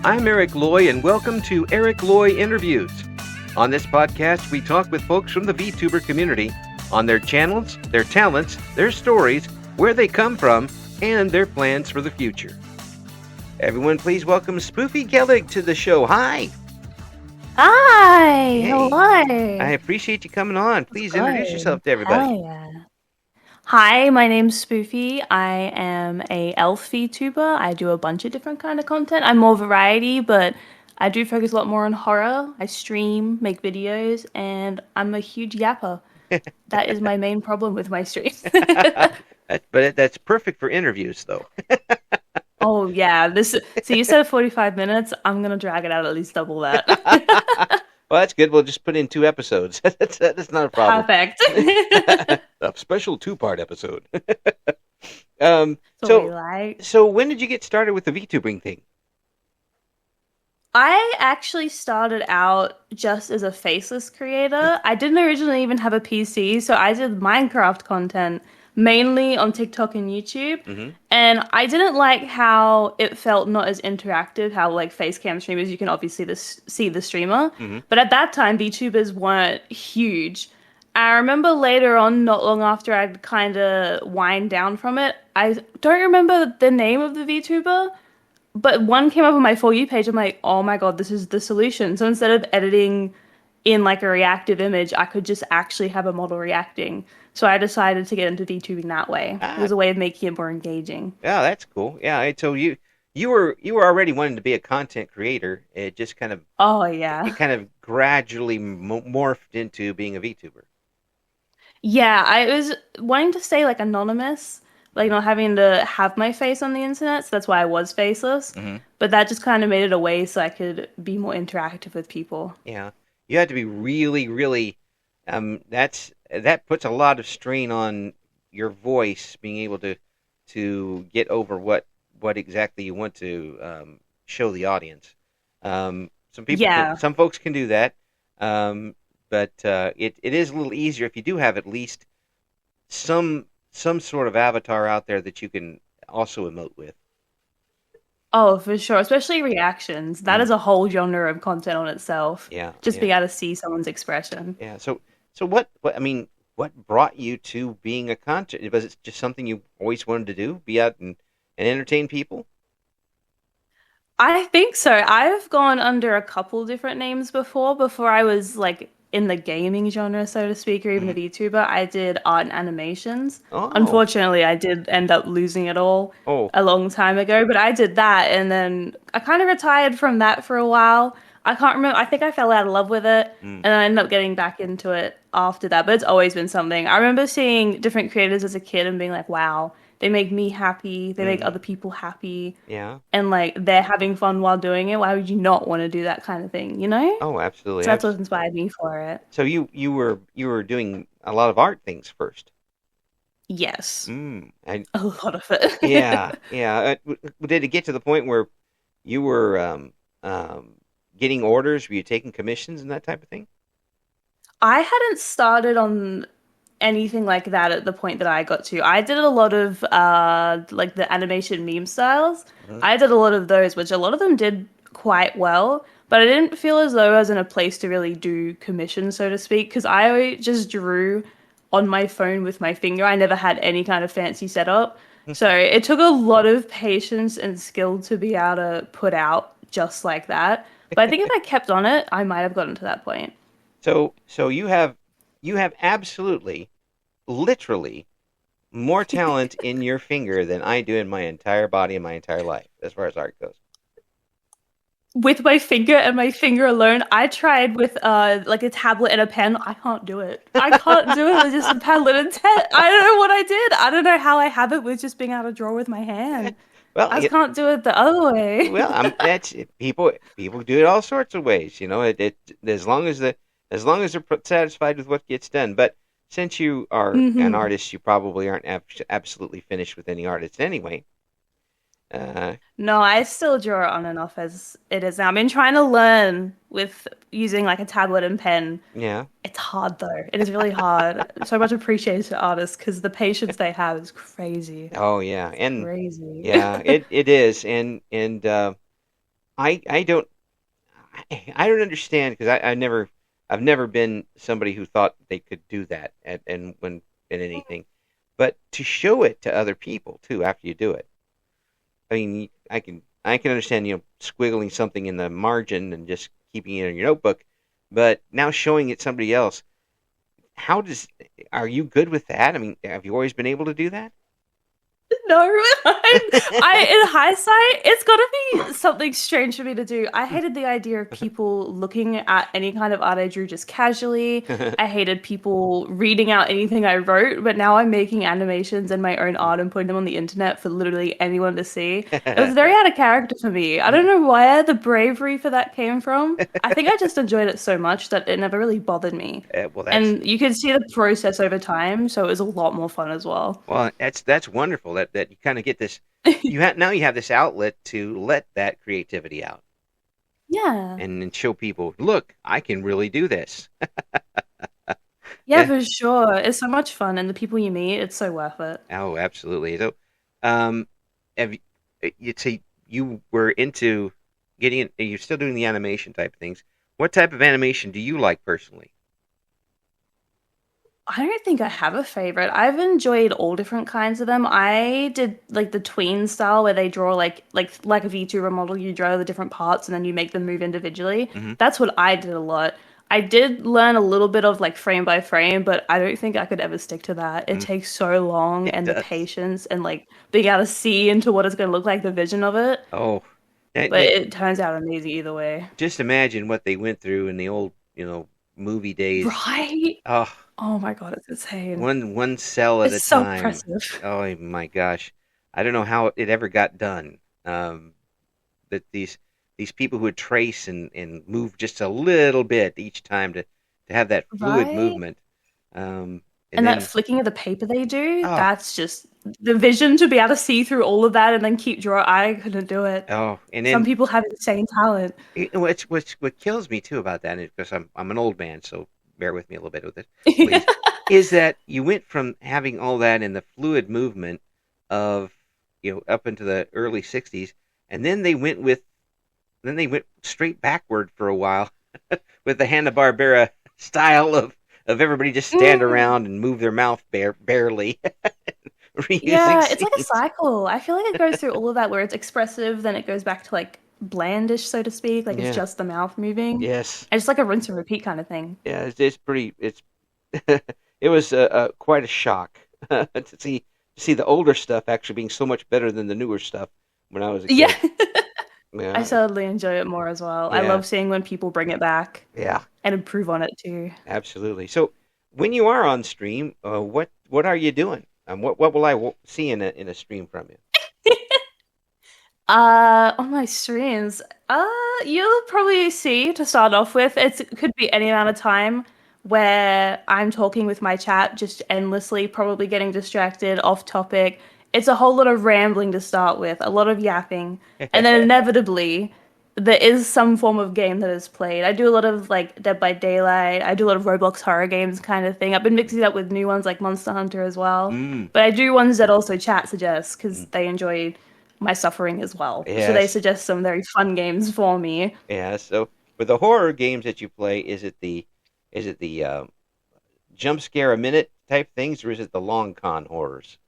I'm Eric Loy, and welcome to Eric Loy Interviews. On this podcast, we talk with folks from the VTuber community on their channels, their talents, their stories, where they come from, and their plans for the future. Everyone, please welcome Spoofie Gelid to the show. Hi! Hi! Hey, Hello! I appreciate you coming on. Please introduce yourself to everybody. Hell yeah. Hi, my name's Spoofie. I am a elf VTuber. I do a bunch of different kind of content. I'm more variety, but I do focus a lot more on horror. I stream, make videos, and I'm a huge yapper. That is my main problem with my streams. But that's perfect for interviews, though. Oh yeah, so you said 45 minutes. I'm gonna drag it out at least double that. Well, that's good. We'll just put in 2 episodes. That's not a problem. Perfect. A special 2-part episode. So when did you get started with the VTubing thing? I actually started out just as a faceless creator. I didn't originally even have a PC, so I did Minecraft content mainly on TikTok and YouTube. Mm-hmm. And I didn't like how it felt not as interactive, how like face cam streamers, you can obviously see the streamer. Mm-hmm. But at that time, VTubers weren't huge. I remember later on, not long after I'd kind of wind down from it, I don't remember the name of the VTuber, but one came up on my For You page. I'm like, oh my god, this is the solution. So instead of editing in like a reactive image, I could just actually have a model reacting. So I decided to get into VTubing that way. It was a way of making it more engaging. Yeah, that's cool. Yeah, so you were already wanting to be a content creator. It just kind of it kind of gradually morphed into being a VTuber. Yeah, I was wanting to stay like anonymous, like not having to have my face on the internet. So that's why I was faceless. Mm-hmm. But that just kind of made it a way so I could be more interactive with people. Yeah, you had to be really, really. That puts a lot of strain on your voice, being able to get over what exactly you want to show the audience. Some folks can do that, but it is a little easier if you do have at least some sort of avatar out there that you can also emote with. Oh, for sure. Especially reactions. That is a whole genre of content on itself. Yeah. Just being able to see someone's expression. Yeah. So what brought you to being a content? Was it just something you always wanted to do? Be out and entertain people? I think so. I've gone under a couple different names before I was like in the gaming genre, so to speak, or even a VTuber. I did art and animations. Oh. Unfortunately, I did end up losing it all a long time ago, but I did that, and then I kind of retired from that for a while. I can't remember. I think I fell out of love with it, and I ended up getting back into it after that, but it's always been something. I remember seeing different creators as a kid and being like, wow, they make me happy, they make other people happy, and like they're having fun while doing it. Why would you not want to do that kind of thing, you know? Oh, absolutely. So that's what inspired me for it. So you were doing a lot of art things first? Yes. And a lot of it. Yeah. Did it get to the point where you were getting orders? Were you taking commissions and that type of thing? I hadn't started on anything like that at the point that I got to. I did a lot of like the animation meme styles. I did a lot of those, which a lot of them did quite well, but I didn't feel as though I was in a place to really do commissions, so to speak, because I just drew on my phone with my finger. I never had any kind of fancy setup. So it took a lot of patience and skill to be able to put out just like that. But I think if I kept on it, I might have gotten to that point. So you have absolutely, literally, more talent in your finger than I do in my entire body and my entire life, as far as art goes. With my finger and my finger alone, I tried with like a tablet and a pen. I can't do it. I can't do it with just a tablet and I don't know what I did. I don't know how I have it with just being able to draw with my hand. Well, I can't do it the other way. Well, that's people do it all sorts of ways. You know, as long as they're satisfied with what gets done. But since you are an artist, you probably aren't absolutely finished with any artist anyway. No, I still draw on and off as it is now. I've been trying to learn with using like a tablet and pen. Yeah. It's hard though. It is really hard. So much appreciated to artists because the patience they have is crazy. Oh yeah, and crazy. Yeah, it is, and I don't I don't understand because I've never been somebody who thought they could do that and when in anything, but to show it to other people too after you do it. I mean, I can understand squiggling something in the margin and just keeping it in your notebook, but now showing it somebody else. How does Are you good with that? I mean, have you always been able to do that? No, in hindsight, it's got to be something strange for me to do. I hated the idea of people looking at any kind of art I drew just casually. I hated people reading out anything I wrote, but now I'm making animations and my own art and putting them on the internet for literally anyone to see. It was very out of character for me. I don't know where the bravery for that came from. I think I just enjoyed it so much that it never really bothered me. Well, And you could see the process over time, so it was a lot more fun as well. that's wonderful that you kind of get this. Now you have this outlet to let that creativity out Yeah. and show people, look, I can really do this. Yeah, for sure. It's so much fun, and the people you meet, it's so worth it. Oh, absolutely. So, um, have you, you'd say you were into getting in, you're still doing the animation type of things. What type of animation do you like personally? I don't think I have a favorite. I've enjoyed all different kinds of them. I did like the tween style where they draw like a VTuber model, you draw the different parts and then you make them move individually. Hmm. That's what I did a lot. I did learn a little bit of like frame by frame, but I don't think I could ever stick to that. It Hmm. takes so long It and the does. patience and like being able to see into what it's going to look like, the vision of it. Oh, But and it turns out amazing either way. just imagine what they went through in the old, movie days. Right? Oh, Oh my God, it's insane. one cell at a It's so time. impressive. Oh my gosh, I don't know how it ever got done. That these people who would trace and move just a little bit each time to have that fluid Right? movement. And And that then flipping of the paper they do, oh that's just the vision to be able to see through all of that and then keep drawing. I couldn't do it. and Some then people have insane talent. what kills me too about that is because I'm an old man, so bear with me a little bit with it, please. Is that you went from having all that in the fluid movement of up into the early '60s, and then they went straight backward for a while with the Hanna Barbera style of everybody just stand Mm, around and move their mouth barely reusing yeah, it's like a scenes. cycle. I feel like it goes through all of that where it's expressive, then it goes back to like blandish, so to speak, like it's Yeah. just the mouth moving. Yes. And it's like a rinse and repeat kind of thing. Yeah. It's pretty. It's it was quite a shock to see the older stuff actually being so much better than the newer stuff when I was a Yeah, kid. I Yeah. certainly enjoy it more as well. I Yeah. love seeing when people bring it back Yeah. and improve on it too. Absolutely. So when you are on stream, what are you doing? What will I see in a stream from you? On my streams, you'll probably see to start off with, it could be any amount of time where I'm talking with my chat just endlessly, probably getting distracted, off topic. It's a whole lot of rambling to start with, a lot of yapping, and then inevitably there is some form of game that is played. I do a lot of like Dead by Daylight, I do a lot of Roblox horror games kind of thing. I've been mixing it up with new ones like Monster Hunter as well. Mm. But I do ones that also chat suggests because they enjoy my suffering as well. So they Yes. suggest some very fun games for me. Yeah. So with the horror games that you play, is it the jump scare a minute type things, or is it the long con horrors?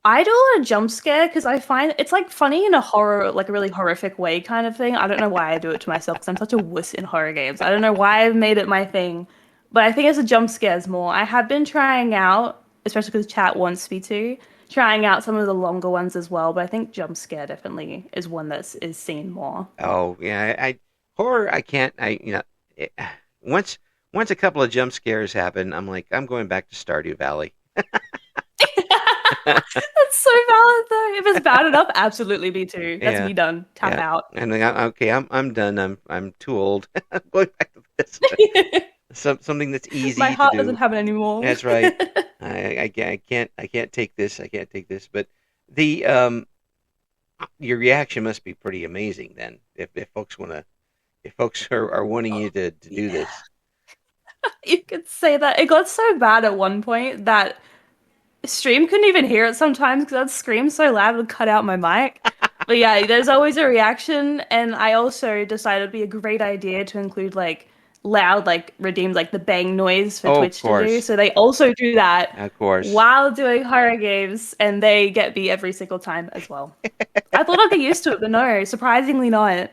I do a lot of jump scare because I find it's like funny in a horror, like a really horrific way kind of thing. I don't know why I do it to myself because I'm such a wuss in horror games. I don't know why I've made it my thing, but I think it's the jump scares more. I have been trying out, especially because chat wants me to, trying out some of the longer ones as well. But I think jump scare definitely is one that is seen more. Oh yeah, horror. I can't. Eh, once once a couple of jump scares happen, I'm like I'm going back to Stardew Valley. That's so valid though. If it's bad enough, absolutely me too. That's Yeah, me done. Tap yeah. out. And then okay, I'm done. I'm too old. I'm going back to this. Something that's My easy to heart doesn't do. have it anymore. That's right. I can't take this. I can't take this. But the your reaction must be pretty amazing then. If folks if folks are wanting you to do Yeah, this. you could say that. It got so bad at one point that stream couldn't even hear it sometimes because I'd scream so loud it would cut out my mic. But yeah, there's always a reaction, and I also decided it'd be a great idea to include like loud, like redeemed, like the bang noise for Oh, of Twitch to do. course, So they also do that of course. while doing horror games, and they get me every single time as well. I thought I'd get used to it, but no, surprisingly not.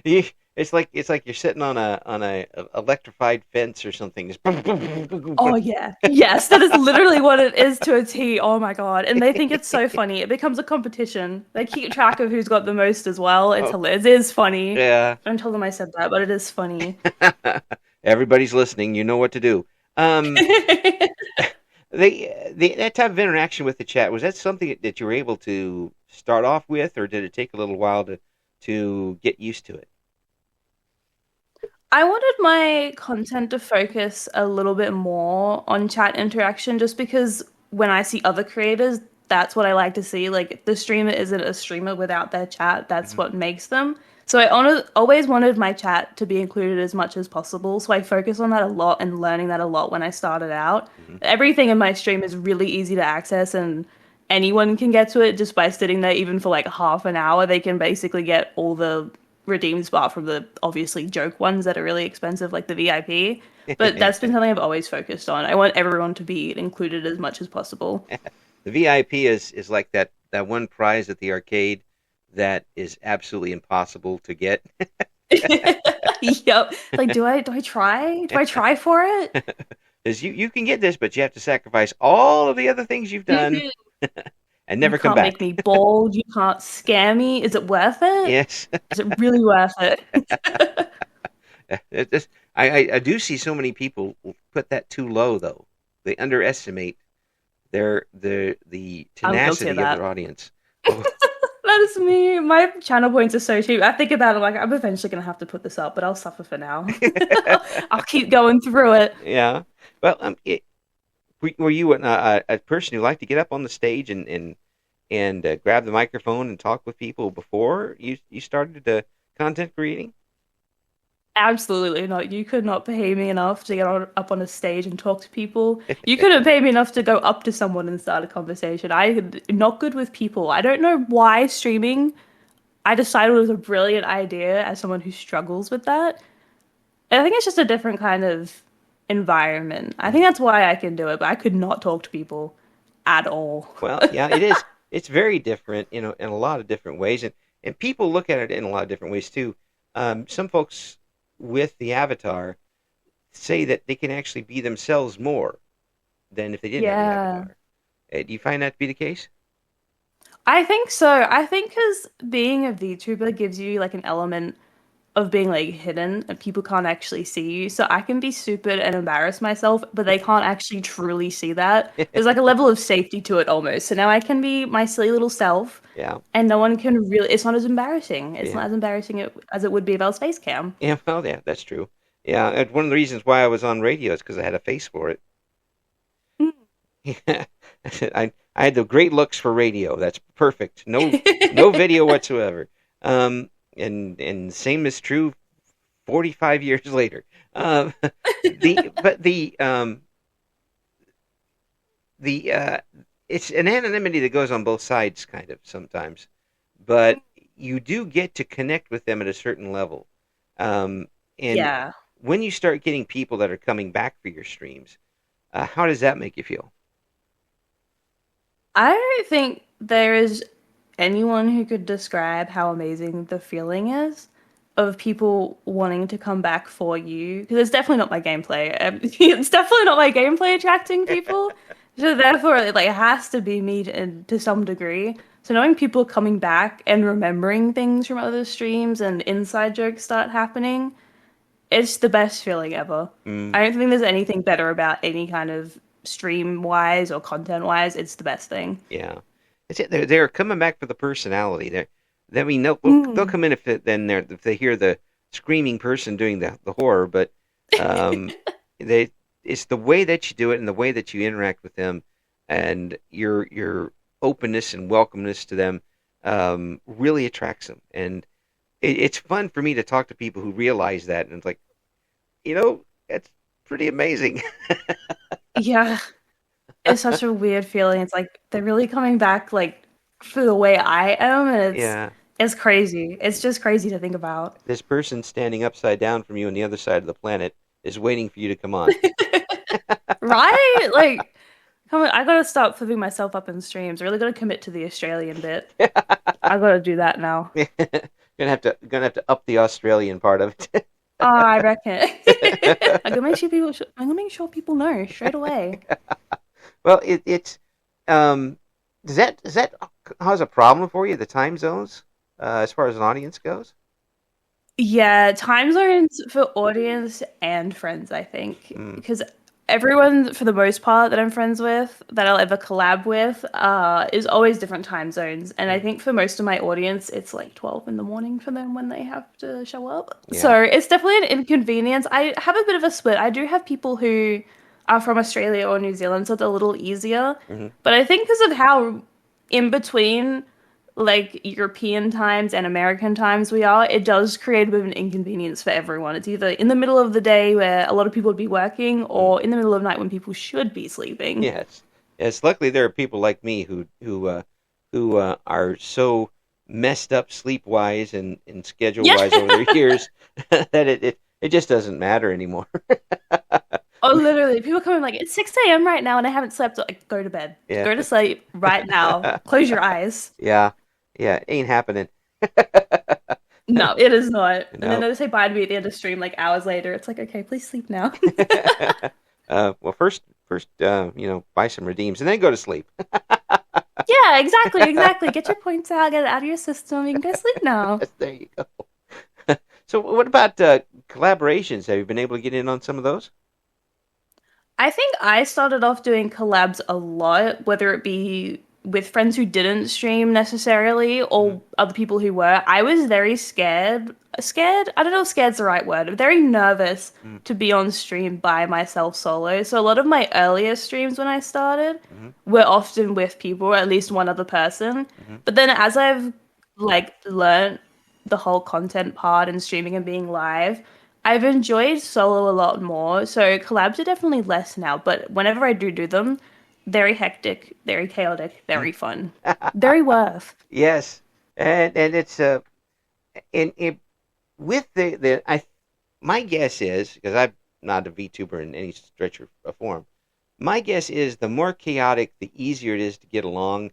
You, it's like you're sitting on a electrified fence or something. Just Oh yeah. Yes, that is literally what it is to a T. Oh my God. And they think it's so funny. It becomes a competition. They keep track of who's got the most as well. It's Oh, hilarious. It is funny. yeah. Don't tell them I said that, but it is funny. Everybody's listening. You know what to do. Um, that type of interaction with the chat, was that something that you were able to start off with, or did it take a little while to get used to it? I wanted my content to focus a little bit more on chat interaction just because when I see other creators, that's what I like to see. Like the streamer isn't a streamer without their chat. That's Mhm. what makes them. So always wanted my chat to be included as much as possible. So I focus on that a lot and learning that a lot when I started out. Mhm. Everything in my stream is really easy to access and anyone can get to it just by sitting there even for like half an hour. They can basically get all the redeemed apart from the obviously joke ones that are really expensive, like the VIP. But that's been something I've always focused on. I want everyone to be included as much as possible. The VIP is like that one prize at the arcade that is absolutely impossible to get. Yep. Like, do I try? Do I try for it? Is you can get this, but you have to sacrifice all of the other things you've done You and never come can't make back. me bold. You can't scare me. Is it worth it? Yes. Is it really worth it? I do see so many people put that too low though. They underestimate the I'm guilty of tenacity of that. their audience. Oh, That is me. My channel points are so cheap. I think about it like I'm eventually gonna have to put this up, but I'll suffer for now. I'll keep going through it. yeah. Well, were you a person who liked to get up on the stage and grab the microphone and talk with people before you started content creating? Absolutely not. You could not pay me enough to up on a stage and talk to people. You couldn't pay me enough to go up to someone and start a conversation. I'm not good with people. I don't know why streaming. I decided it was a brilliant idea as someone who struggles with that. I think it's just a different kind of environment. I think that's why I can do it, but I could not talk to people at all. Well, yeah, it is. It's very different, in a lot of different ways, and people look at it in a lot of different ways too. Some folks with the avatar say that they can actually be themselves more than if they didn't have the Yeah. avatar. Do you find that to be the case? I think so. I think because being a VTuber gives you like an element of being like hidden and people can't actually see you. So I can be stupid and embarrass myself, but they can't actually truly see that. There's like a level of safety to it almost. So now I can be my silly little self Yeah, and no one can really, it's not as embarrassing. It's yeah, not as embarrassing as it would be if I was face cam. yeah. Well, yeah, that's true. Yeah, and one of the reasons why I was on radio is because I had a face for it. Yeah, I had the great looks for radio. That's perfect. No video whatsoever. And same is true 45 years later. Um, the it's an anonymity that goes on both sides, kind of sometimes, but you do get to connect with them at a certain level. And Yeah. when you start getting people that are coming back for your streams, how does that make you feel? I don't think there is anyone who could describe how amazing the feeling is of people wanting to come back for you. Because it's definitely not my gameplay. It's definitely not my gameplay attracting people. So therefore, it has to be me to some degree. So knowing people coming back and remembering things from other streams and inside jokes start happening, it's the best feeling ever. Mm, I don't think there's anything better about any kind of stream wise or content wise. It's the best thing. yeah, it's it. They're coming back for the personality. I mean, they'll Mm. come in if they hear the screaming person doing the horror, but um, they it's the way that you do it and the way that you interact with them, and your openness and welcomeness to them really attracts them. And it's fun for me to talk to people who realize that, and it's like, that's pretty amazing. Yeah, it's such a weird feeling. It's like they're really coming back. Like for the way I am, and Yeah. it's crazy. It's just crazy to think about. This person standing upside down from you on the other side of the planet is waiting for you to come on. Right? Like, come on, I gotta stop flipping myself up in streams. I really gotta commit to the Australian bit. I gotta do that now. Gonna have to up the Australian part of it. Oh, I reckon. I'm gonna make sure people know straight away. Well, it's um, does that cause a problem for you, the time zones, as far as an audience goes? Yeah, time zones for audience and friends, I think. Mm, Because everyone, for the most part, that I'm friends with, that I'll ever collab with, is always different time zones. And I mm, think for most of my audience, it's like 12 in the morning for them when they have to show up. yeah. So it's definitely an inconvenience. I have a bit of a split. I do have people who are from Australia or New Zealand, so it's a little easier. Hmm. But I think because of how in between like European times and American times we are, it does create a bit of an inconvenience for everyone. It's either in the middle of the day where a lot of people would be working, Mm. or in the middle of night when people should be sleeping. Yes. Yes. Luckily, there are people like me who are so messed up sleep wise and schedule Yeah. wise over the years that it just doesn't matter anymore. Oh, literally, people come in like, it's 6 a.m. right now and I haven't slept. Like, go to bed. Yeah. Go to sleep right now. Close your eyes. Yeah. Yeah. It ain't happening. No, it is not. And then No. they say bye to me at the end of stream like hours later. It's like, okay, please sleep now. Well, first, buy some redeems and then go to sleep. Yeah, exactly, exactly. Get your points out, get it out of your system. You can go sleep now. There you go. So, what about collaborations? Have you been able to get in on some of those? I think I started off doing collabs a lot, whether it be with friends who didn't stream necessarily Hmm. or other people who were. I was very scared. Scared? I don't know if scared's the right word. Very nervous Hmm. to be on stream by myself solo. So a lot of my earlier streams when I started Hmm. were often with people, or at least one other person. Hmm. But then as I've like learned the whole content part and streaming and being live, I've enjoyed solo a lot more. So collabs are definitely less now, but whenever I do them, very hectic, very chaotic, very fun, very worth. Yes, and it's and with the I my guess is because I'm not a VTuber in any stretch of form. My guess is the more chaotic, the easier it is to get along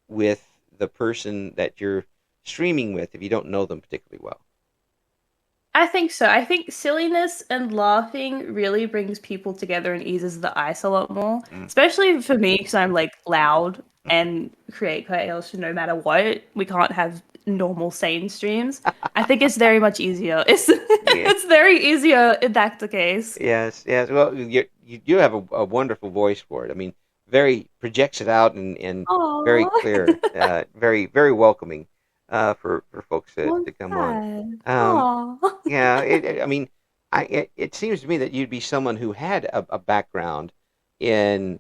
with the person that you're streaming with if you don't know them particularly well. I think so. I think silliness and laughing really brings people together and eases the ice a lot more, Mm. especially for me because I'm like loud and create chaos no matter what. We can't have normal sane streams. I think it's very much easier. It's Yeah. it's very easier if that's the case. Yes, yes. Well, you do have a wonderful voice for it. I mean, very projects it out and very Oh, clear, very very welcoming for folks well, to come on. sad. Um, Oh, yeah, I mean, it seems to me that you'd be someone who had a background in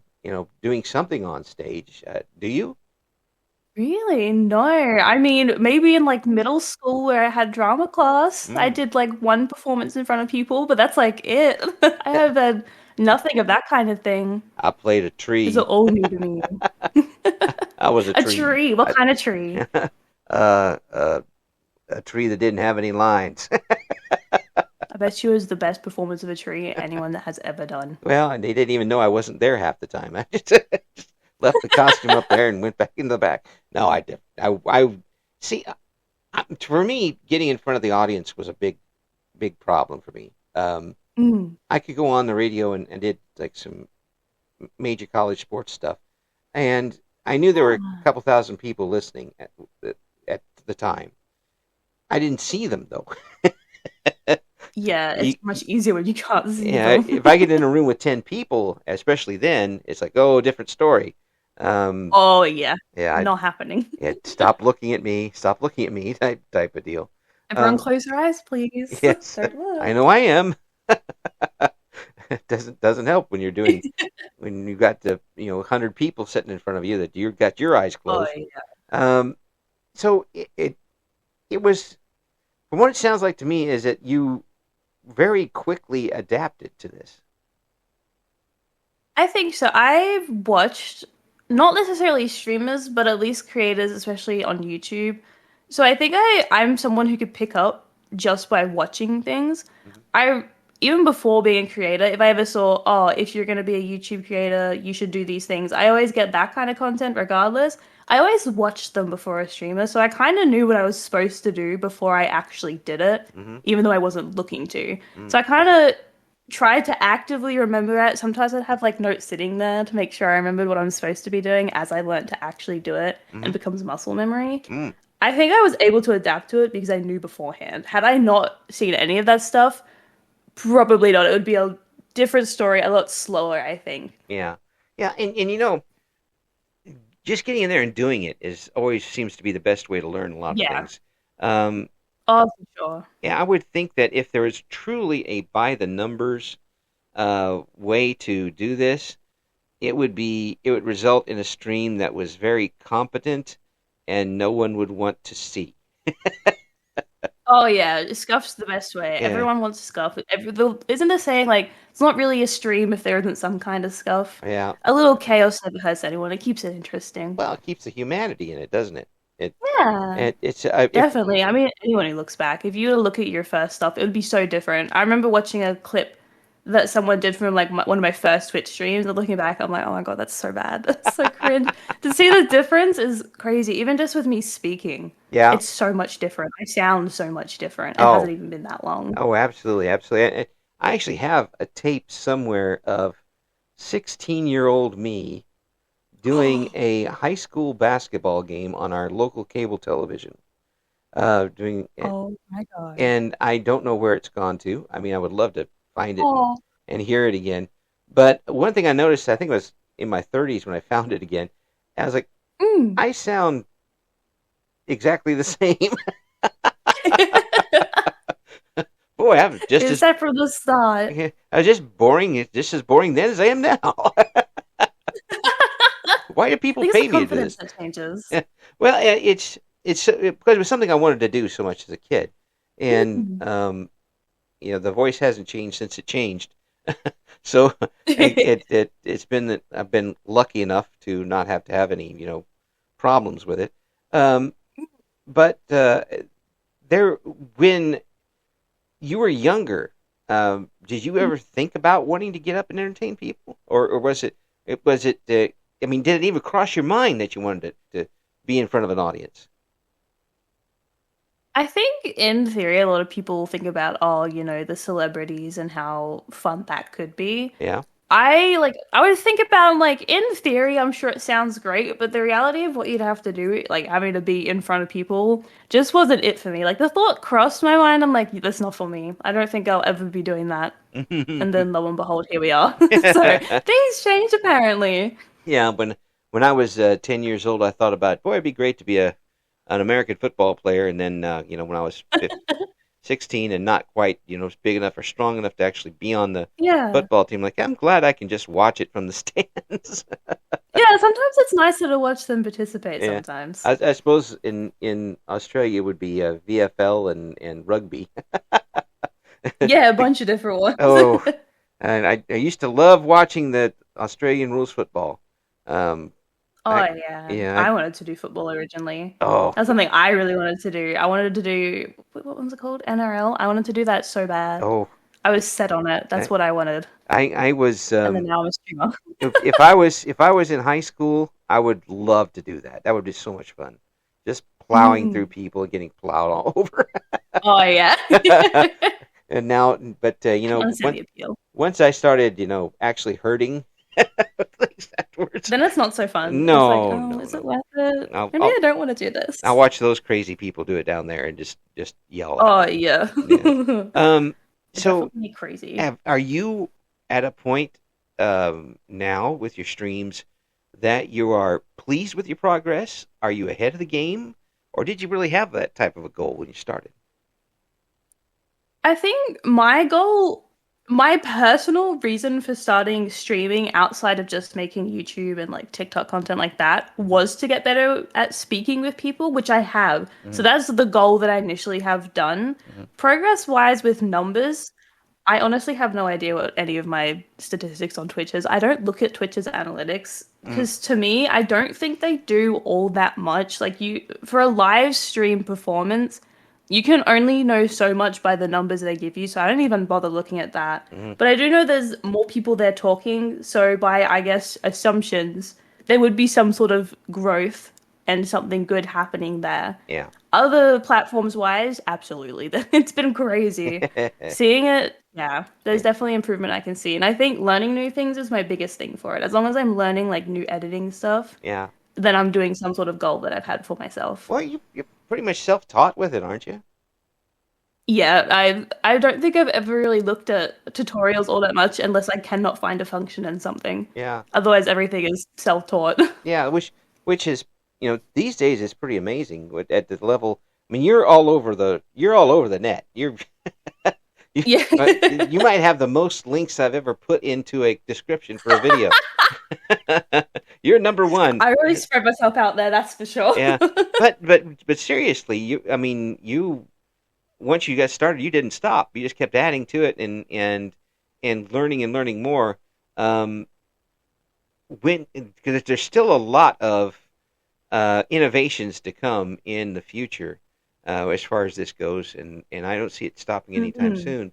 doing something on stage. Do you? really? No. I mean, maybe in like middle school where I had drama class, I Mm. did like one performance in front of people, but that's like it. I have had nothing of that kind of thing. I played a These are tree. all new to me. I was a A tree. tree. What kind of tree? Uh, uh, a tree that didn't have any lines. I bet you it was the best performance of a tree anyone that has ever done. Well, and they didn't even know I wasn't there half the time. I just left the costume up there and went back in the back. No, I did. I see. For me, getting in front of the audience was a big problem for me. Mm. I could go on the radio and did like some major college sports stuff, and I knew there were a couple thousand people listening at the time. I didn't see them though. Yeah, it's You- much easier when you can't see Yeah, them. if I get in a room with 10 people, especially then, it's like, oh, different story. Um, Oh yeah, yeah, not happening. stop looking at me, type of deal. Everyone Um, close your eyes, please. yes, Don't I look. know I am. It doesn't help when you're doing when you got 100 people sitting in front of you that you got your eyes Oh closed. yeah. Um, so it was from what it sounds like to me is that you very quickly adapted to this. I think so. I've watched not necessarily streamers, but at least creators, especially on YouTube. So I think I'm someone who could pick up just by watching things. Mhm. I even before being a creator, if I ever saw, oh, if you're going to be a YouTube creator, you should do these things. I always get that kind of content regardless. I always watched them before a streamer, so I kind of knew what I was supposed to do before I actually did it, Mhm. even though I wasn't looking to. Mhm. So I kind of tried to actively remember it. Sometimes I'd have like notes sitting there to make sure I remembered what I'm supposed to be doing as I learned to actually do it and Mhm. becomes muscle memory. Mm. I think I was able to adapt to it because I knew beforehand. Had I not seen any of that stuff, probably not. It would be a different story, a lot slower, I think. Yeah. Yeah, and just getting in there and doing it is always seems to be the best way to learn a lot of Yeah. things. Um, Oh, for sure. yeah, I would think that if there is truly a by the numbers way to do this, it would result in a stream that was very competent and no one would want to see. Oh yeah, scuff's the best way. Yeah, Everyone wants to scuff. Isn't the saying like it's not really a stream if there isn't some kind of scuff? yeah. A little chaos never hurts anyone. It keeps it interesting. Well, it keeps the humanity in it, doesn't it? It, Yeah. it's if Definitely. I mean, anyone who looks back, if you were to look at your first stuff, it would be so different. I remember watching a clip that someone did from like one of my first Twitch streams, and looking back, I'm like, oh my God, that's so bad. That's so cringe. To see the difference is crazy. Even just with me speaking, yeah. it's so much different. I sound so much different. It Oh, hasn't even been that long. oh, absolutely, absolutely. I actually have a tape somewhere of 16-year-old me doing a high school basketball game on our local cable television. Doing Oh my God. and I don't know where it's gone to. I mean, I would love to find it Oh. and hear it again. But one thing I noticed, I think it was in my 30s when I found it again, I was like, Mm. I sound exactly the same. Boy, I'm just Is as that from the start? I was just boring, just as boring then as I am now. Why do I people think it's pay the me to do confidence this? that changes. Yeah. Well, because it was something I wanted to do so much as a kid, and Mm. the voice hasn't changed since it changed. So it's been that I've been lucky enough to not have to have any problems with it. Um, but there when you were younger, did you ever think about wanting to get up and entertain people, or was it? I mean, did it even cross your mind that you wanted to be in front of an audience? I think in theory, a lot of people think about, oh, the celebrities and how fun that could be. Yeah. I would think about like in theory, I'm sure it sounds great, but the reality of what you'd have to do, like having to be in front of people, just wasn't it for me. Like the thought crossed my mind, I'm like, that's not for me. I don't think I'll ever be doing that. And then lo and behold, here we are. So things changed apparently. Yeah, when I was 10 years old, I thought about, boy, it'd be great to be an American football player. And then, when I was 16 and not quite, big enough or strong enough to actually be on the Yeah. football team, like, I'm glad I can just watch it from the stands. Yeah, sometimes it's nicer to watch them participate Yeah, sometimes. I suppose in Australia it would be VFL and rugby. Yeah, a bunch of different ones. Oh, and I used to love watching the Australian rules football. Um, Oh I yeah, yeah, I wanted to do football originally. oh, That's something I really wanted to do. I wanted to do what was it called? NRL. I wanted to do that so bad. oh, I was set on it. That's I, what I wanted. I was And then now I'm a streamer. if I was in high school, I would love to do that. That would be so much fun. Just plowing through Mm. people and getting plowed all over. Oh yeah. And now, but I understand the appeal. once I started, actually hurting things afterwards. Then it's not so fun. It's like, No, oh, no, is it no. worth it? I'll, Maybe I'll I don't want to do this. I'll watch those crazy people do it down there and just yell at Oh them. yeah. Yeah. Um. So, Definitely crazy. are you at a point now with your streams that you are pleased with your progress? Are you ahead of the game, or did you really have that type of a goal when you started? I think my goal, my personal reason for starting streaming outside of just making YouTube and like TikTok content like that was to get better at speaking with people, which I have. So Mm-hmm. that's the goal that I initially have done. Mm-hmm. Progress wise with numbers, I honestly have no idea what any of my statistics on Twitch is. I don't look at Twitch's analytics Mm, because to me, I don't think they do all that much. Like you, for a live stream performance, you can only know so much by the numbers they give you. So I don't even bother looking at that. mm, But I do know there's more people there talking. So by, I guess, assumptions, there would be some sort of growth and something good happening there. yeah. Other platforms wise, absolutely. It's been crazy. Seeing it, yeah, there's definitely improvement I can see. And I think learning new things is my biggest thing for it. As long as I'm learning like new editing stuff, Yeah. then I'm doing some sort of goal that I've had for myself. Well, you're pretty much self-taught with it, aren't you? Yeah, I don't think I've ever really looked at tutorials all that much unless I cannot find a function in something. Yeah. Otherwise, everything is self-taught. Yeah, which is, these days is pretty amazing at the level. I mean, you're all over the net. You, Yeah. you might have the most links I've ever put into a description for a video. You're number one. I really spread myself out there, that's for sure. Yeah, but seriously, I mean, you once you got started, you didn't stop. You just kept adding to it and learning and learning more. Um, because there's still a lot of innovations to come in the future as far as this goes, and I don't see it stopping anytime Mhm. soon.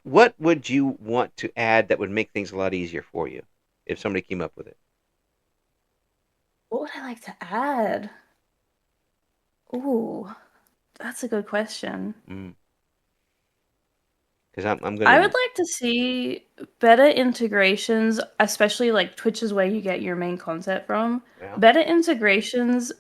What would you want to add that would make things a lot easier for you if somebody came up with it? What would I like to add? Ooh, that's a good question. Mm. Because I'm I gonna. would like to see better integrations, especially like Twitch is where you get your main content from. Yeah. Better integrations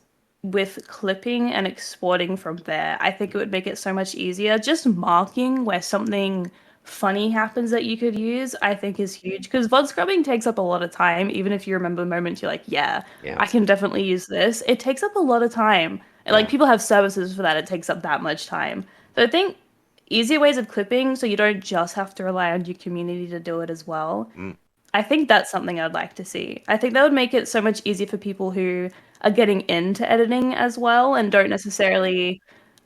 with clipping and exporting from there. I think it would make it so much easier. Just marking where something funny happens that you could use, I think is huge because VOD scrubbing takes up a lot of time. Even if you remember moments, you're like, yeah, Yeah. I can definitely use this. It takes up a lot of time. And like Yeah. people have services for that, it takes up that much time. So I think easier ways of clipping so you don't just have to rely on your community to do it as well. Mm. I think that's something I'd like to see. I think that would make it so much easier for people who are getting into editing as well and don't necessarily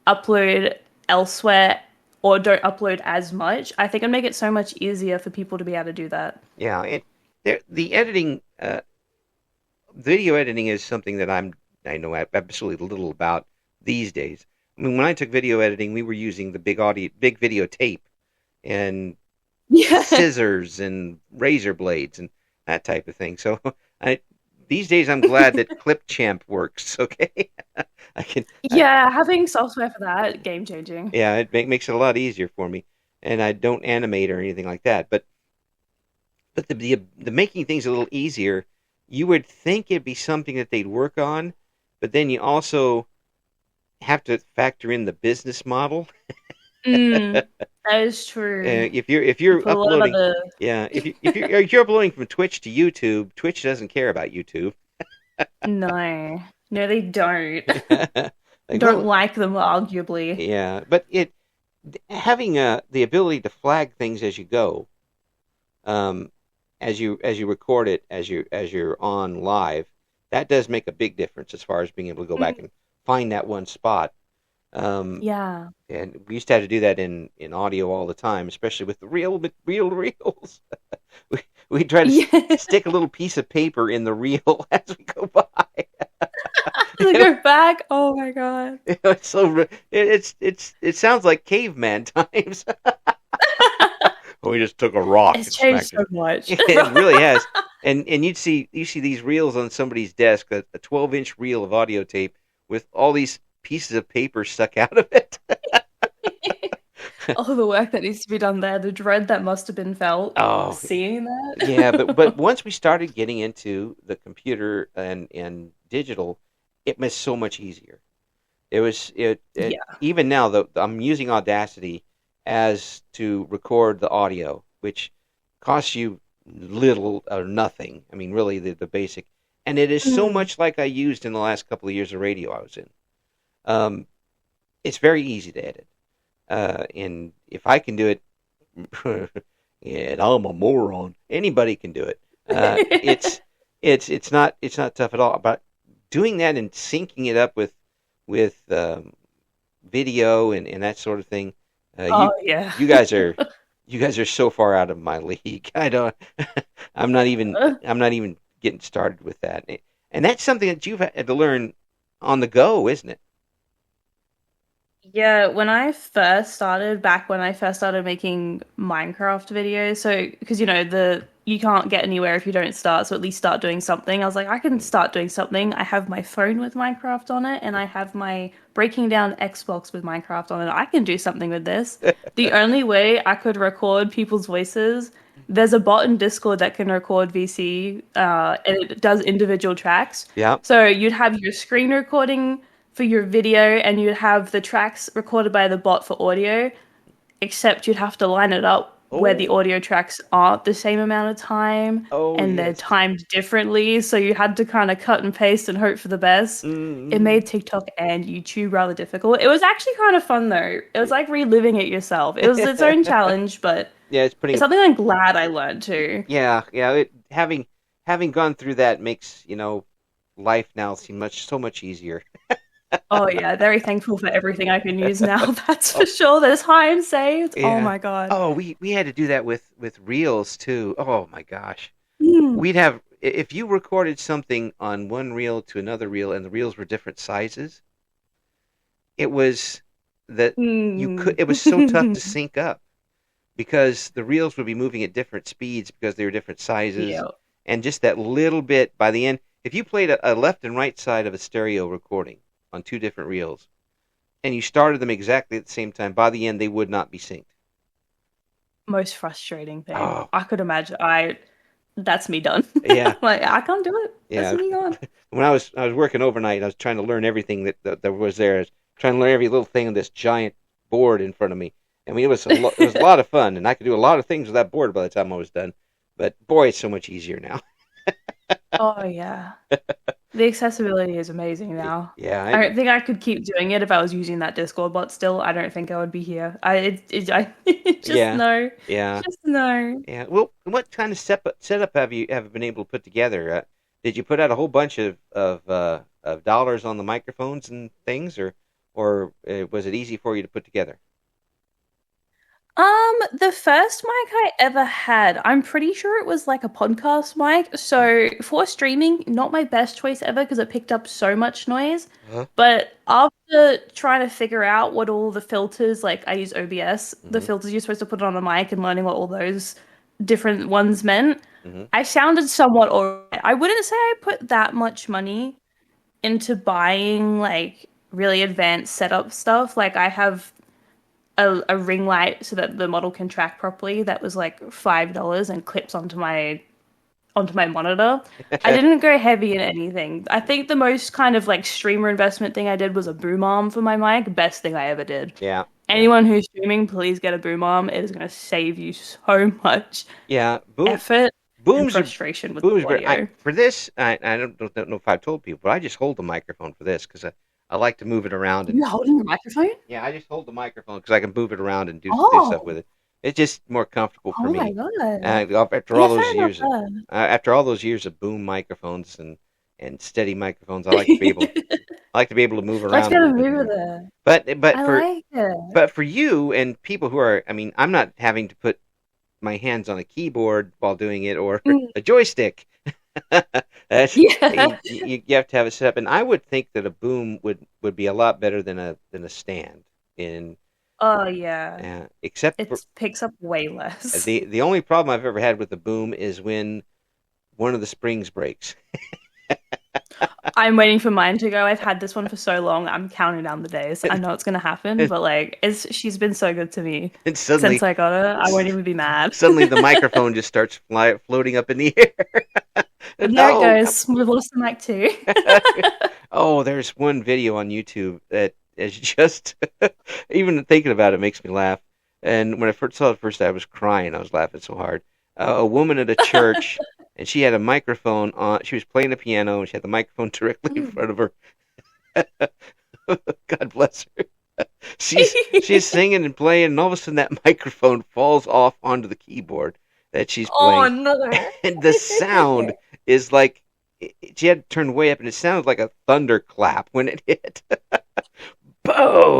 upload elsewhere or don't upload as much. I think it'd make it so much easier for people to be able to do that. Yeah. The editing, video editing is something that I know absolutely little about these days. I mean, when I took video editing, we were using the big video tape, and Yeah. scissors and razor blades and that type of thing. So I these days I'm glad that Clipchamp works. Okay, I can. Yeah, having software for that, game changing. Yeah, it makes it a lot easier for me, and I don't animate or anything like that. But the making things a little easier, you would think it'd be something that they'd work on, but then you also have to factor in the business model. Mm, that is true. If You you're put a lot of uploading, other. yeah, if you're uploading from Twitch to YouTube, Twitch doesn't care about YouTube. No, no, they don't. Like, Don't well, like them, arguably. yeah, but it having the ability to flag things as you go, um, as you record it, as you're on live, that does make a big difference as far as being able to go back Mm, and find that one spot. Um, yeah. and we used to have to do that in audio all the time, especially with the reel reels. we we try to Yeah. stick a little piece of paper in the reel as we go by. To go back. Oh my God. It's it sounds like caveman times. We just took a rock It's and changed smacked so it. much. It really has. And you see these reels on somebody's desk, a 12-inch reel of audio tape with all these pieces of paper stuck out of it. All the work that needs to be done there, the dread that must have been felt Oh, seeing yeah, that. but once we started getting into the computer and digital, it was so much easier. It Yeah. even now though I'm using Audacity as to record the audio, which costs you little or nothing. I mean, really the basic, and it is so Mm. much like I used in the last couple of years of radio I was in. Um, it's very easy to edit, and if I can do it, and I'm a moron, anybody can do it. It's not tough at all. But doing that and syncing it up with video and that sort of thing, Oh yeah. you guys are You guys are so far out of my league. I don't. I'm not even. I'm not even getting started with that. And that's something that you've had to learn on the go, isn't it? Yeah, when I first started, back when I first started making Minecraft videos, so because the you can't get anywhere if you don't start, so at least start doing something. I was like, I can start doing something. I have my phone with Minecraft on it, and I have my breaking down Xbox with Minecraft on it. I can do something with this. The only way I could record people's voices, there's a bot in Discord that can record VC, and it does individual tracks. Yeah. So you'd have your screen recording for your video and you'd have the tracks recorded by the bot for audio, except you'd have to line it up where the Oh. audio tracks aren't the same amount of time Oh and they're yes. timed differently. So you had to kind of cut and paste and hope for the best. It Mm-hmm. made TikTok and YouTube rather difficult. It was actually kind of fun though. It was like reliving it yourself. It was its own challenge, but Yeah, it's it's pretty. something I'm glad I learned too. Yeah, yeah. Having gone through that makes life now seem so much easier. Oh yeah, very thankful for everything I can use now. That's for Oh, sure. There's time saved. Oh yeah. my God. Oh, we had to do that with reels too. Oh my gosh. Mm. We'd have if you recorded something on one reel to another reel and the reels were different sizes, it was that Mm. it was so tough to sync up because the reels would be moving at different speeds because they were different sizes, Yeah. and just that little bit by the end, if you played a left and right side of a stereo recording on two different reels and you started them exactly at the same time, by the end they would not be synced. Most frustrating thing. Oh, I could imagine. That's me done. yeah, Like I can't do it. That's yeah. me gone. When I was working overnight, I was trying to learn everything that was there. I was trying to learn every little thing on this giant board in front of me. I mean, it was a lot of fun, and I could do a lot of things with that board by the time I was done. But boy, it's so much easier now. Oh yeah. The accessibility is amazing now. Yeah, I don't think I could keep doing it if I was using that Discord bot still. I don't think I would be here. I just yeah, no. yeah, Just no. yeah. Well, what kind of setup have been able to put together? Did you put out a whole bunch of dollars on the microphones and things, or was it easy for you to put together? The first mic I ever had, I'm pretty sure it was like a podcast mic. So for streaming, not my best choice ever because it picked up so much noise. Huh? But after trying to figure out what all the filters, like I use OBS, the Mm-hmm. filters you're supposed to put on a mic and learning what all those different ones meant, Mm-hmm. I sounded somewhat alright. I wouldn't say I put that much money into buying like really advanced setup stuff. Like I have a ring light so that the model can track properly. That was like $5 and clips onto my monitor. I didn't go heavy in anything. I think the most kind of like streamer investment thing I did was a boom arm for my mic. Best thing I ever did. Yeah, yeah, Anyone who's streaming, please get a boom arm. It is going to save you so much yeah. effort and Booms are frustration with booms. the But audio. for this, I don't know if I've told people, but I just hold the microphone for this because I like to move it around and You holding your microphone? yeah, I just hold the microphone because I can move it around and do stuff with Oh, it. It's just more comfortable for oh my me. God. After all Yeah, fair those enough. years, after all those years of boom microphones and steady microphones, I like to be able I like to be able to move Let's around a get a little bit mover more. there. But I for like it. you and people who are, I mean, I'm not having to put my hands on a keyboard while doing it or Mm, a joystick. That's yeah. you have to have it set up, and I would think that a boom would be a lot better than a stand. In Oh yeah. except for It picks up way less. the only problem I've ever had with the boom is when one of the springs breaks, I'm waiting for mine to go. I've had this one for so long. I'm counting down the days. I know it's gonna happen, but like it's she's been so good to me and since I got her. I won't even be mad. suddenly the microphone just starts floating up in the air. And there it No. goes. We've lost the mic too. Oh, there's one video on YouTube that is just even thinking about it makes me laugh. And when I first saw it first, I was crying. I was laughing so hard. A woman at a church, and she had a microphone on. She was playing the piano, and she had the microphone directly in front of her. God bless her. She's singing and playing, and all of a sudden that microphone falls off onto the keyboard that she's Oh playing, no. and the sound is like she had to turn way up, and it sounded like a thunderclap when it hit.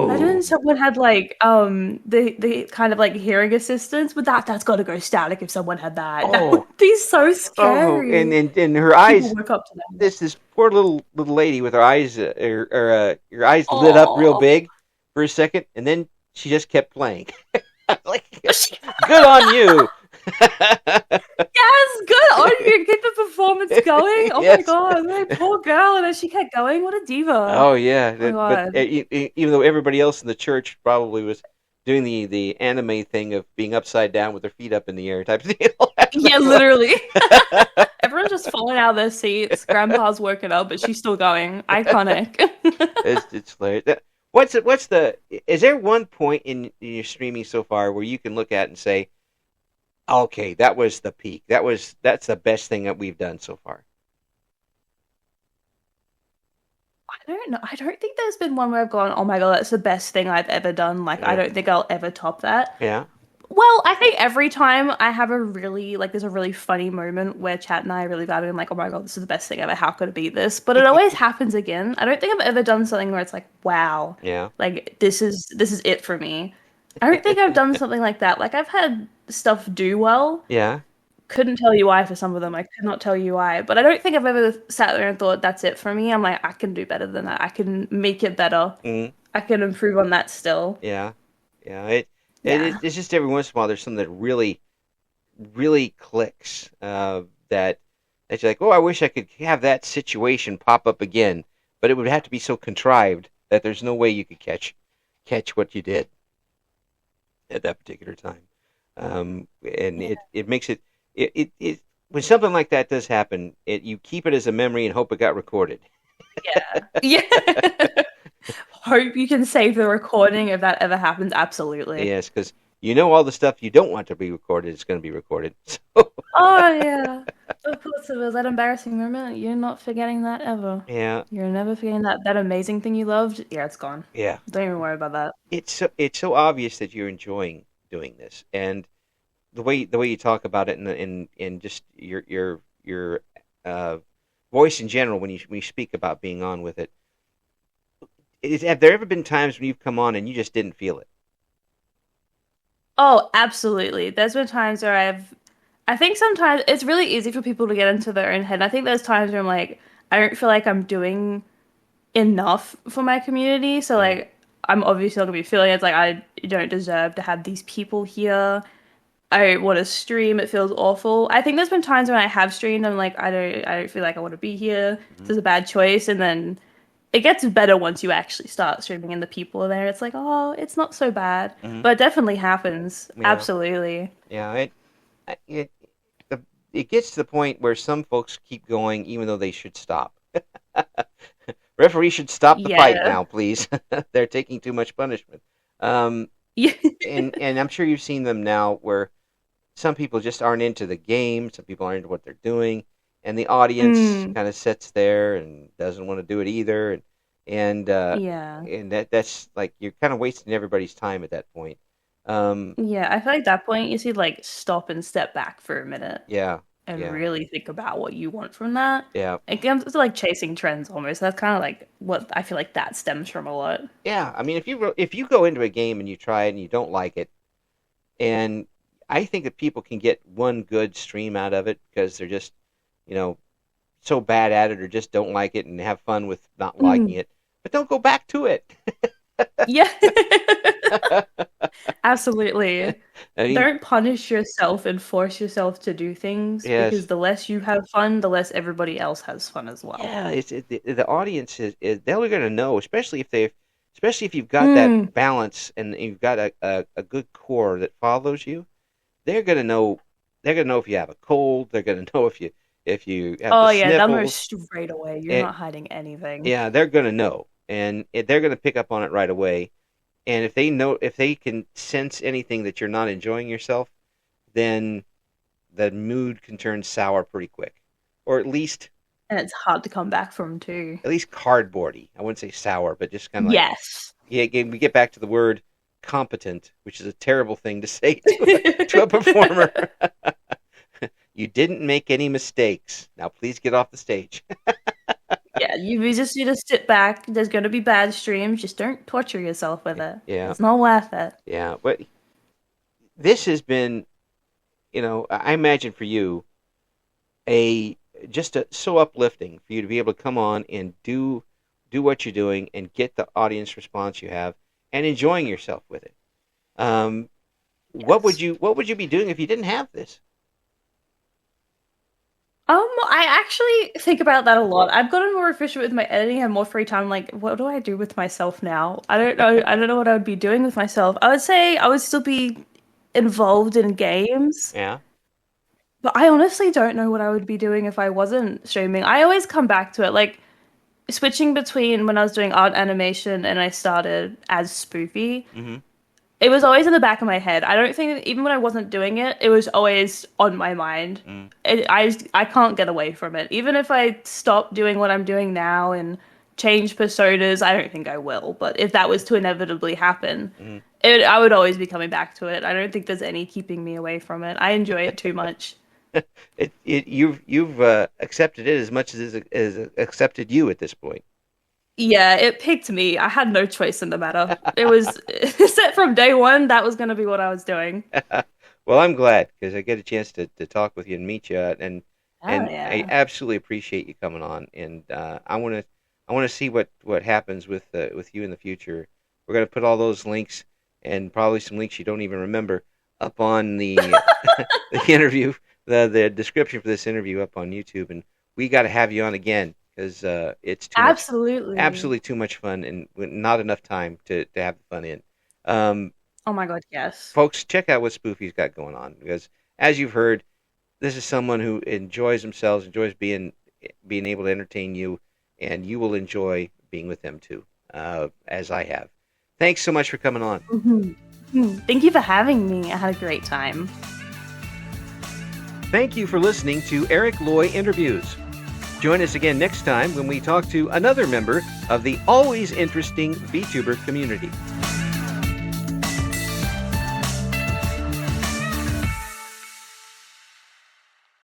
Imagine Boom! someone had like the kind of like hearing assistance, but that's got to go static if someone had that. That would Oh, be so oh, scary. and her People eyes. woke up to that. This poor little lady with her eyes, her eyes lit up real Oh, big for a second, and then she just kept playing. Like, good on you. yes, good on you. Keep the performance going. Oh my Yes. god, that poor girl, and then she kept going. What a diva. Oh yeah, Oh my but god. even though everybody else in the church probably was doing the anime thing of being upside down with their feet up in the air type of deal. Yeah, literally. Everyone's just falling out of their seats. Grandpa's woken up, but she's still going. Iconic. It's hilarious. What's the is there one point in your streaming so far where you can look at and say, okay, that was the peak. That's the best thing that we've done so far. I don't know. I don't think there's been one where I've gone, oh my god, that's the best thing I've ever done. Like, I Yeah. don't think I'll ever top that. Yeah. Well, I think every time I have there's a really funny moment where Chat and I are really vibing. I'm like, oh my god, this is the best thing ever. How could it beat this? But it always happens again. I don't think I've ever done something where it's like, wow, Yeah. like this is it for me. I don't think I've done something like that. Like I've had stuff do well. Yeah. Couldn't tell you why for some of them. I could not tell you why. But I don't think I've ever sat there and thought that's it for me. I'm like, I can do better than that. I can make it better. Mm, I can improve on that still. yeah. Yeah. Yeah. It's just every once in a while there's something that really clicks. That you're like, oh, I wish I could have that situation pop up again, but it would have to be so contrived that there's no way you could catch what you did at that particular time. And it makes it when something like that does happen, you keep it as a memory and hope it got recorded. Yeah. Yeah. Hope you can save the recording if that ever happens. Absolutely. Yes, because all the stuff you don't want to be recorded is going to be recorded. So Oh yeah. Of course it was that embarrassing moment. You're not forgetting that ever. yeah, You're never forgetting that amazing thing you loved. Yeah, it's gone. yeah, Don't even worry about that. it's so obvious that you're enjoying doing this, and the way you talk about it, and just your uh, voice in general when you speak about being on with it. Have there ever been times when you've come on and you just didn't feel it? Oh, absolutely. There's been times where I think sometimes it's really easy for people to get into their own head. I think there's times where I'm like, I don't feel like I'm doing enough for my community. So Mm, like, I'm obviously not gonna be feeling it's like I don't deserve to have these people here. I want to stream. It feels awful. I think there's been times when I have streamed. I'm like, I don't feel like I want to be here. This mhm, is a bad choice. And then it gets better once you actually start streaming and the people are there. It's like, oh, it's not so bad. mhm. But it definitely happens. Yeah, Absolutely. yeah. It the, it gets to the point where some folks keep going even though they should stop. Referee should stop the fight Yeah. now, please. They're taking too much punishment. Um, Yeah. and I'm sure you've seen them now where some people just aren't into the game, some people aren't into what they're doing, and the audience Mm, kind of sits there and doesn't want to do it either, and uh, yeah. and that's like you're kind of wasting everybody's time at that point. Um, Yeah. I feel like at that point you should like stop and step back for a minute yeah, and yeah, really think about what you want from that. yeah, It comes to like chasing trends almost. That's kind of like what I feel like that stems from a lot. yeah. I mean, if you go into a game and you try it and you don't like it, and I think that people can get one good stream out of it because they're just you know so bad at it or just don't like it and have fun with not liking Mm, it, but don't go back to it. yeah. Absolutely. I mean, Don't punish yourself and force yourself to do things because yes, the less you have fun, the less everybody else has fun as well. yeah, the audience is they're going to know, especially if you've got Mm. that balance and you've got a good core that follows you. They're going to know. They're going to know if you have a cold. They're going to know if you have the Oh yeah, they'll know sniffles. straight away. You're And not hiding anything. yeah, they're going to know, and they're going to pick up on it right away. And if they can sense anything that you're not enjoying yourself, then the mood can turn sour pretty quick, or And it's hard to come back from too. at least cardboardy. I wouldn't say sour, but just kind of like Yes. yeah. Again, we get back to the word competent, which is a terrible thing to say to a performer. You didn't make any mistakes. Now please get off the stage. Yeah. Yeah, you just need to sit back. There's going to be bad streams. Just don't torture yourself with it. Yeah, It's not worth it. yeah. But this has been, I imagine for you, a so uplifting for you to be able to come on and do what you're doing and get the audience response you have and enjoying yourself with it. Yes. What would you be doing if you didn't have this? I actually think about that a lot. I've gotten more efficient with my editing and more free time. Like, what do I do with myself now? I don't know. I don't know what I would be doing with myself. I would say I would still be involved in games, Yeah. but I honestly don't know what I would be doing if I wasn't streaming. I always come back to it, like switching between when I was doing art animation and I started as Spoofie. Mm-hmm. It was always in the back of my head. I don't think even when I wasn't doing it, it was always on my mind. Mm. I can't get away from it. Even if I stop doing what I'm doing now and change personas, I don't think I will. But if that was to inevitably happen, Mm. I would always be coming back to it. I don't think there's any keeping me away from it. I enjoy it too much. You've accepted it as much as it accepted you at this point. Yeah, it picked me. I had no choice in the matter. It was set from day one. That was going to be what I was doing. Well, I'm glad because I get a chance to talk with you and meet you, Oh and I yeah. absolutely appreciate you coming on. And I want to see what happens with you in the future. We're gonna put all those links and probably some links you don't even remember up on the the interview, the description for this interview up on YouTube. And we got to have you on again because it's too much, Absolutely. absolutely too much fun, and not enough time to have the fun in. Um, Oh my God, yes. Folks, check out what Spoofy's got going on because, as you've heard, this is someone who enjoys themselves, enjoys being able to entertain you, and you will enjoy being with them too, as I have. Thanks so much for coming on. Thank you for having me. I had a great time. Thank you for listening to Eric Loy Interviews. Join us again next time when we talk to another member of the always interesting VTuber community.